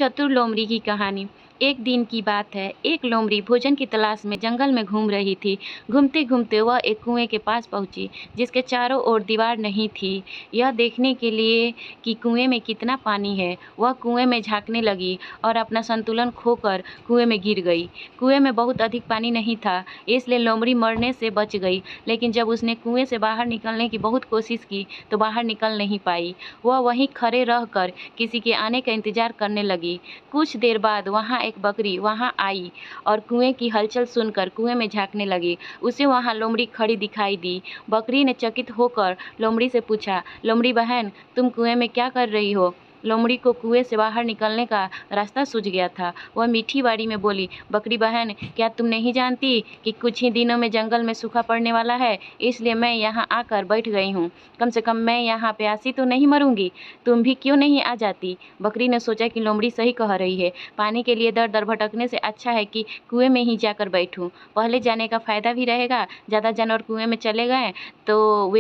चतुर लोमड़ी की कहानी। एक दिन की बात है, एक लोमड़ी भोजन की तलाश में जंगल में घूम रही थी। घूमते घूमते वह एक कुएं के पास पहुंची, जिसके चारों ओर दीवार नहीं थी। यह देखने के लिए कि कुएं में कितना पानी है, वह कुएं में झांकने लगी और अपना संतुलन खोकर कुएं में गिर गई। कुएं में बहुत अधिक पानी नहीं था, इसलिए लोमड़ी मरने से बच गई। लेकिन जब उसने कुएं से बाहर निकलने की बहुत कोशिश की तो बाहर निकल नहीं पाई। वह वहीं खड़े रहकर किसी के आने का इंतजार करने लगी। कुछ देर बाद वहाँ एक बकरी वहाँ आई और कुएं की हलचल सुनकर कुएं में झांकने लगी। उसे वहाँ लोमड़ी खड़ी दिखाई दी। बकरी ने चकित होकर लोमड़ी से पूछा, लोमड़ी बहन, तुम कुएं में क्या कर रही हो? लोमड़ी को कुएं से बाहर निकलने का रास्ता सूझ गया था। वह मीठी बाड़ी में बोली, बकरी बहन, क्या तुम नहीं जानती कि कुछ ही दिनों में जंगल में सूखा पड़ने वाला है, इसलिए मैं यहाँ आकर बैठ गई हूँ। कम से कम मैं यहाँ प्यासी तो नहीं मरूंगी। तुम भी क्यों नहीं आ जाती? बकरी ने सोचा कि लोमड़ी सही कह रही है। पानी के लिए दर दर भटकने से अच्छा है कि कुएं में ही जाकर बैठूं। पहले जाने का फायदा भी रहेगा। ज़्यादा जानवर कुएं में चले गए तो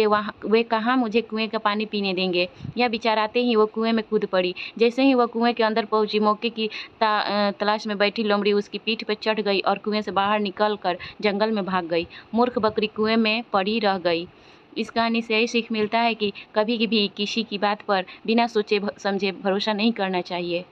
वे कहाँ मुझे कुएं का पानी पीने देंगे। यह विचार आते ही वो कुएं में कूद पड़ी। जैसे ही वह कुएं के अंदर पहुंची, मौके की तलाश में बैठी लोमड़ी उसकी पीठ पर चढ़ गई और कुएं से बाहर निकल कर जंगल में भाग गई। मूर्ख बकरी कुएं में पड़ी रह गई। इस कहानी से यही सीख मिलता है कि कभी भी किसी की बात पर बिना सोचे समझे भरोसा नहीं करना चाहिए।